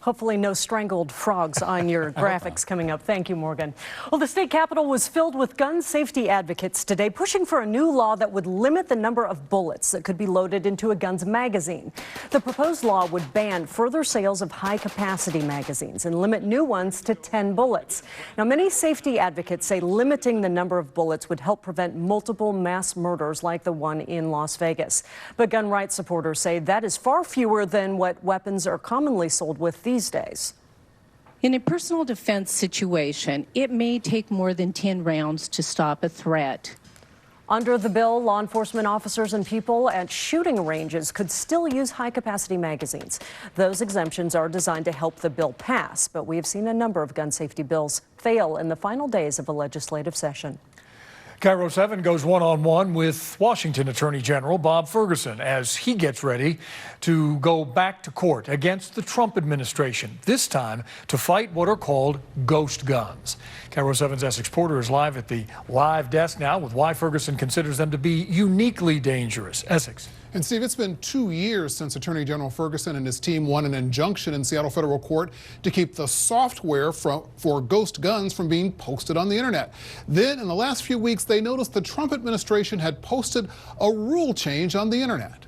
Hopefully no strangled frogs on your graphics coming up. Thank you, Morgan. Well, the state capitol was filled with gun safety advocates today, pushing for a new law that would limit the number of bullets that could be loaded into a gun's magazine. The proposed law would ban further sales of high-capacity magazines and limit new ones to 10 bullets. Now, many safety advocates say limiting the number of bullets would help prevent multiple mass murders like the one in Las Vegas. But gun rights supporters say that is far fewer than what weapons are commonly sold with these days. In a personal defense situation, it may take more than 10 rounds to stop a threat. Under the bill, law enforcement officers and people at shooting ranges could still use high-capacity magazines. Those exemptions are designed to help the bill pass, but we have seen a number of gun safety bills fail in the final days of a legislative session. KIRO 7 goes one-on-one with Washington Attorney General Bob Ferguson as he gets ready to go back to court against the Trump administration, this time to fight what are called ghost guns. KIRO 7's Essex Porter is live at the live desk now with why Ferguson considers them to be uniquely dangerous. Essex. And Steve, it's been 2 years since Attorney General Ferguson and his team won an injunction in Seattle federal court to keep the software for ghost guns from being posted on the internet. Then in the last few weeks, they noticed the Trump administration had posted a rule change on the internet.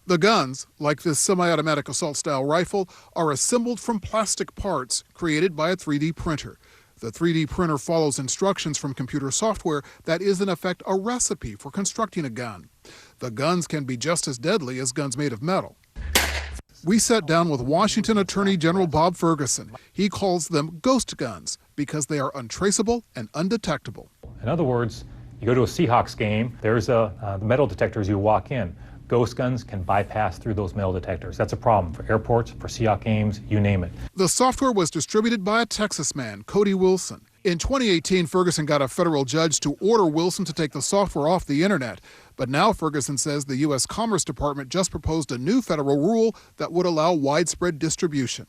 The guns, like this semi-automatic assault-style rifle, are assembled from plastic parts created by a 3D printer. The 3D printer follows instructions from computer software that is, in effect, a recipe for constructing a gun. The guns can be just as deadly as guns made of metal. We sat down with Washington Attorney General Bob Ferguson. He calls them ghost guns because they are untraceable and undetectable. In other words, you go to a Seahawks game, there's the metal detectors you walk in. Ghost guns can bypass through those metal detectors. That's a problem for airports, for Seahawks games, you name it. The software was distributed by a Texas man, Cody Wilson. In 2018, Ferguson got a federal judge to order Wilson to take the software off the internet. But now Ferguson says the U.S. Commerce Department just proposed a new federal rule that would allow widespread distribution,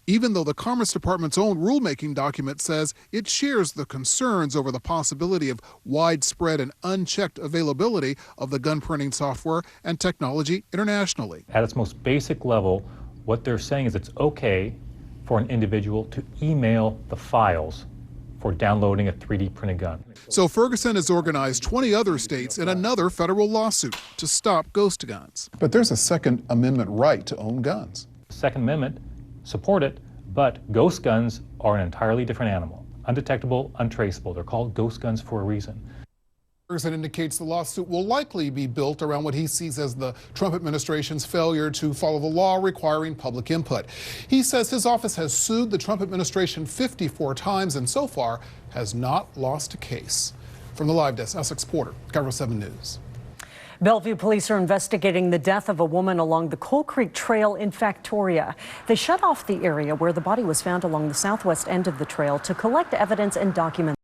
even though the Commerce Department's own rulemaking document says it shares the concerns over the possibility of widespread and unchecked availability of the gun printing software and technology internationally. At its most basic level, what they're saying is it's okay for an individual to email the files for downloading a 3D printed gun. So Ferguson has organized 20 other states in another federal lawsuit to stop ghost guns. But there's a Second Amendment right to own guns. Second Amendment, support it, but ghost guns are an entirely different animal. Undetectable, untraceable. They're called ghost guns for a reason. Ferguson indicates the lawsuit will likely be built around what he sees as the Trump administration's failure to follow the law requiring public input. He says his office has sued the Trump administration 54 times and so far has not lost a case. From the live desk, Essex Porter, KIRO 7 News. Bellevue police are investigating the death of a woman along the Coal Creek Trail in Factoria. They shut off the area where the body was found along the southwest end of the trail to collect evidence and document